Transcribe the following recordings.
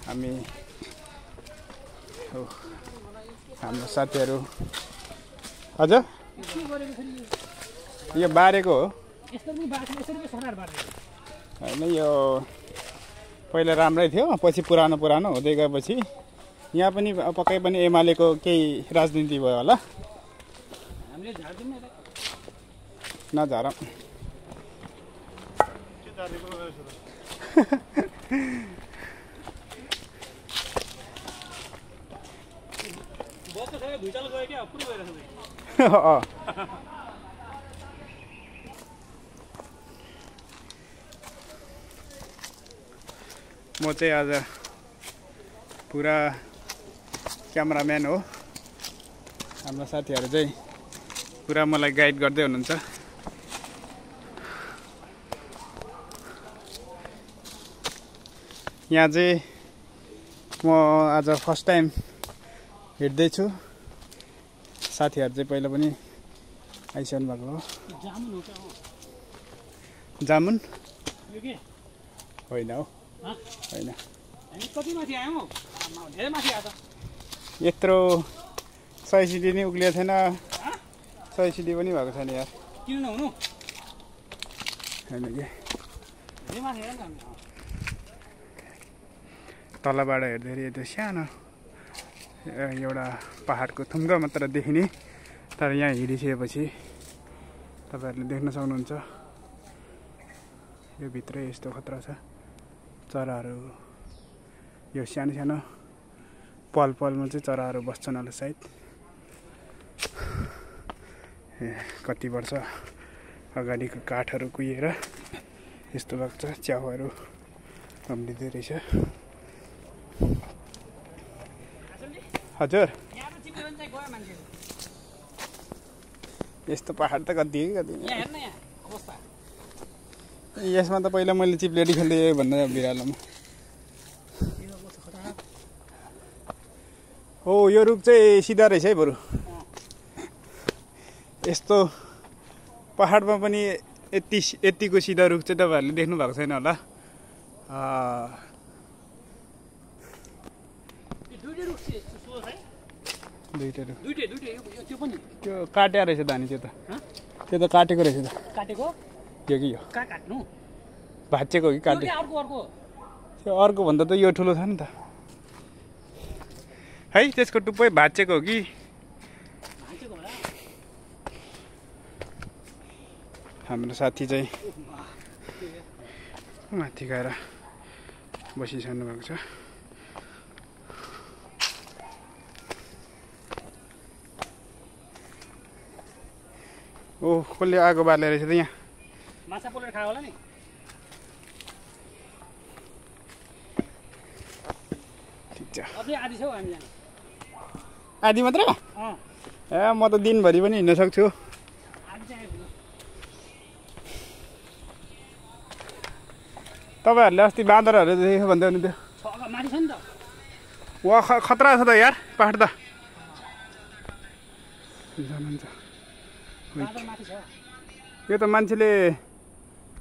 हामी हाम्रो साथीहरू हजुर यो बारेको हो होइन यो पहिला राम्रै थियो पछि पुरानो हुँदै गएपछि यहाँ पनि पक्कै पनि एमालेको केही राजनीति भयो होला नझारौँ म चाहिँ आज पुरा क्यामेराम्यान हो हाम्रो साथीहरू चाहिँ पुरा मलाई गाइड गर्दै हुनुहुन्छ यहाँ चाहिँ म आज फर्स्ट टाइम हिँड्दैछु साथीहरू चाहिँ पहिला पनि आइसक्नु भएको हो जामुन होइन हो होइन यत्रो 100 सिडी नै उक्लिएको छैन 100 सिडी पनि भएको छैन यार होइन के तलबाट हेर्दाखेरि त्यो सानो एउटा पहाडको थुम्का मात्र देखिने तर यहाँ हिँडिसकेपछि तपाईहरुले देख्न सक्नुहुन्छ यो भित्रै यस्तो खतरा छ चराहरू यो सानो सानो पलमा चाहिँ चराहरू बस्छन् होला सायद कति वर्ष अगाडिको काठहरू कुहिएर यस्तो भएको छ च्याउहरू कम्लिँदै रहेछ हजुर यस्तो पहाड त कति यसमा त पहिला मैले चिप्लेटी खेल्दै भन्दा बिरालोमा हो यो रुख चाहिँ सिधा रहेछ है बरु यस्तो पहाडमा पनि यतिको सिधा रुख चाहिँ तपाईहरुले देख्नु भएको छैन होला त्यो काटेको रहेछ धानी त्यो त काटेको रहेछ त काटेको त्यो कि यो कहाँ काट्नु भाँचेको कि काटे त्यो अर्को भन्दा त यो ठुलो छ नि त है त्यसको टुप्पै भाँचेको हो कि हाम्रो साथी चाहिँ माथि गएर बसिसक्नु भएको छ ओ कसले आगो बाल्दै रहेछ त यहाँ माछा पोलेर खायो होला नि ठिक छ अझै आधी छौ हामी जानु आधी मात्र ए म त दिनभरि पनि हिँड्न सक्छु तपाईहरुले अस्ति बाँदरहरू देख्यो भन्दै हुनुहुन्थ्यो माथि छ नि त वा खतरा छ त यार पहाड त जानुहुन्छ यो त मान्छेले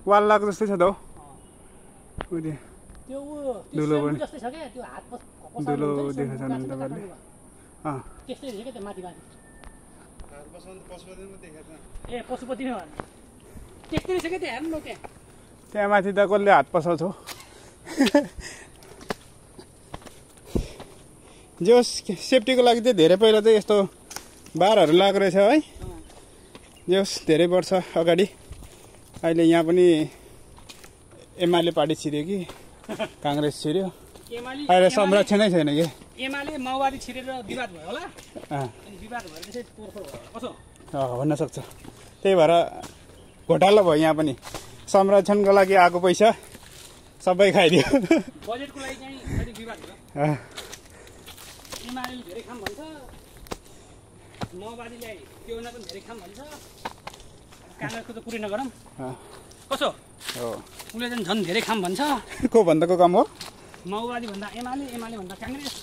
वाल लगाएको जस्तै छ त हो धुलो पनि धुलो देखेको छ तपाईँहरूले त्यहाँ माथि त कसले हात पसाउँछ जो सेफ्टीको लागि चाहिँ धेरै पहिला चाहिँ यस्तो बारहरू लागेको रहेछ है जस धेरै वर्ष अगाडि अहिले यहाँ पनि एमाले पार्टी छिर्यो कि कांग्रेस छिर्यो अहिले संरक्षणै छैन कि एमाले माओवादी छिरेर विवाद भयो होला अनि विवाद भएर चाहिँ तोडफोड भयो कसो हुन सक्छ त्यही भएर घोटाला भयो यहाँ पनि संरक्षणको लागि आएको पैसा सबै खाइदियो बजेटको लागि चाहिँ अलि विवाद भयो एमाले धेरै खाम भन्छ माओवादीलाई त्यो भन्दा पनि धेरै खाम भन्छ कांग्रेसको त कुरै नगरौँ कसो हो उसले चाहिँ झन् धेरै खाम भन्छ को भन्दाको काम हो माओवादी भन्दा एमाले भन्दा कांग्रेस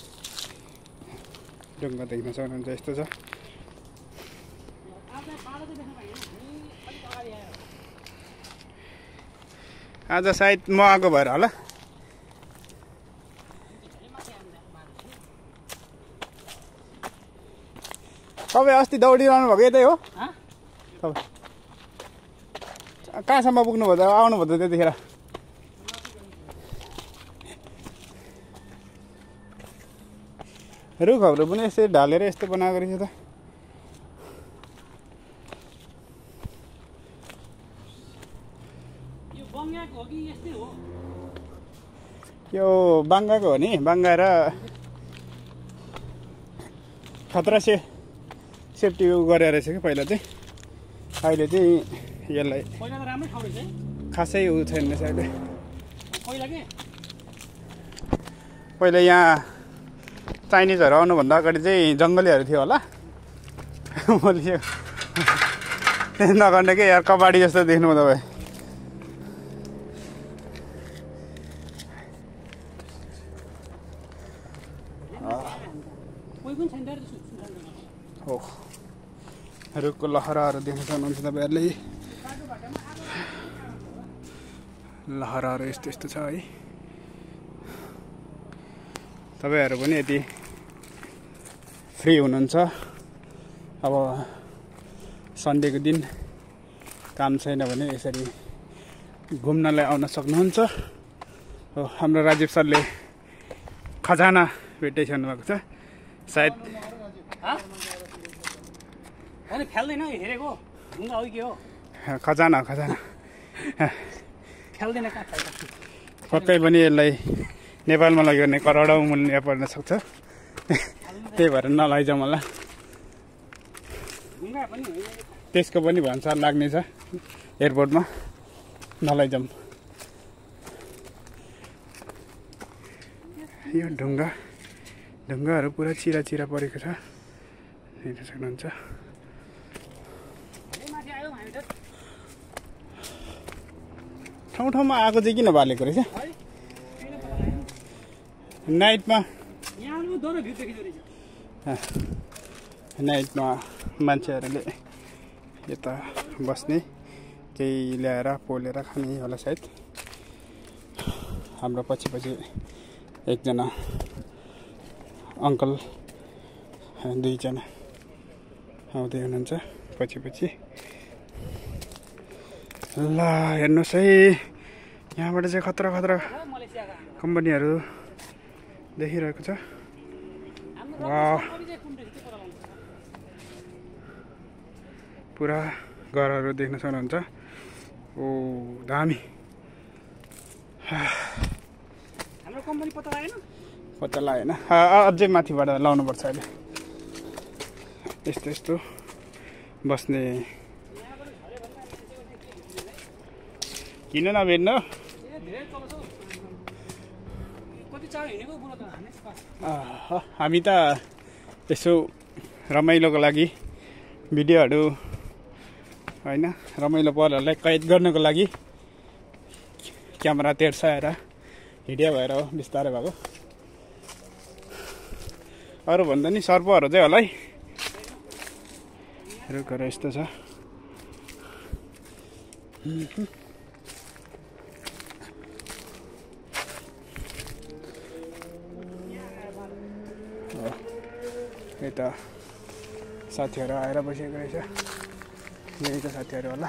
ढुङ्गा देख्न सक्नुहुन्छ यस्तो छ आज सायद म आएको भएर होला तपाईँ अस्ति दौडिरहनु भएको यतै हो तपाईँ कहाँसम्म पुग्नुभयो त आउनुभयो त त्यतिखेर रुखहरू पनि यसरी ढालेर यस्तो बनाएको रहेछ त यो बाङ्गाको हो नि बाङ्गा र खतरा सेफ्टी गरेर रहेछ कि पहिला चाहिँ अहिले चाहिँ यसलाई खासै उ छैन रहेछ अहिले पहिला यहाँ चाइनिजहरू आउनुभन्दा अगाडि चाहिँ जङ्गलीहरू थियो होला मैले नगर्ने कि यार कबाडी जस्तो देख्नु तपाईँ हो रुखको लहराहरू देख्न सक्नुहुन्छ तपाईँहरूले लहराहरू यस्तो यस्तो छ है तपाईँहरू पनि यदि फ्री हुनुहुन्छ अब सन्डेको दिन काम छैन भने यसरी घुम्नलाई आउन सक्नुहुन्छ हो हाम्रो राजीव सरले खजाना भेटाइसक्नु भएको छ सायद खजाना खजाना पक्कै पनि यसलाई नेपालमा लग्यो भने करोडौँ मूल्य पर्न सक्छ त्यही भएर नलैजाउँ होला त्यसको पनि भन्सार लाग्नेछ एयरपोर्टमा नलैजाउँ यो ढुङ्गाहरू पुरा चिरा चिरा परेको छ हेर्न सक्नुहुन्छ ठाउँ ठाउँमा आगो चाहिँ किन बालेको रहेछ नाइटमा मान्छेहरूले यता बस्ने केही ल्याएर पोलेर खाने होला सायद हाम्रो पछि एकजना अङ्कल दुईजना आउँदै हुनुहुन्छ पछि ल हेर्नुहोस् है यहाँबाट चाहिँ खतरा कम्पनीहरू देखिरहेको छ पुरा घरहरू देख्न सक्नुहुन्छ ओ दामी हाम्रो कम्पनी पत्ता लागेन अझै माथिबाट लाउनुपर्छ अहिले यस्तो बस्ने किन नभेट्नु हामी त यसो रमाइलोको लागि भिडियोहरू होइन रमाइलो पलहरूलाई कैद गर्नको लागि क्यामेरा तेर्साएर हिँडिया भएर हो बिस्तारै भएको अरू भन्दा नि सर्पहरू चाहिँ होला है रुखहरू यस्तो छ यता साथीहरू आएर बसेको रहेछ यहीँको साथीहरू होला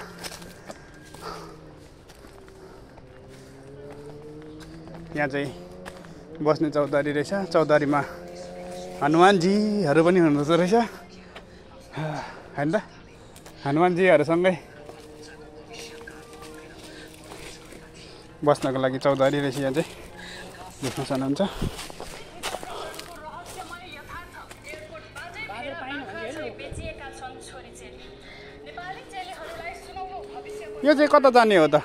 यहाँ चाहिँ बस्ने चौतारी रहेछ चौतारीमा हनुमानजीहरू पनि हुनुहुँदो रहेछ होइन त हनुमानजीहरूसँगै बस्नको लागि चौतारी रहेछ यहाँ चाहिँ देख्न सक्नुहुन्छ यो चाहिँ कता जाने हो त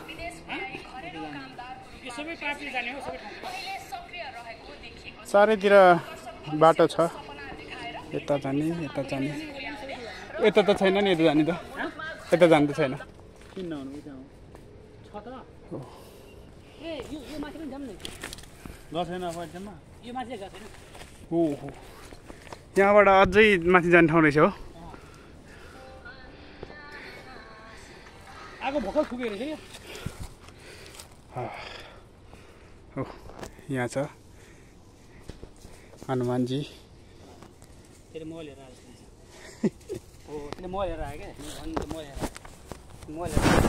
चारैतिर बाटो छ यता जाने यता त छैन नि यता जाने त यता जानु त छैन ओहो यहाँबाट अझै माथि जाने ठाउँ रहेछ हो आगो भर्खर फुक्यो रहेछ यहाँ छ हनुमानजी त्यसले मोबाइल हेरेर आएको हो त्यसले मोबाइल हेरेर आयो क्या भन्नु त मोबाइल हेरेर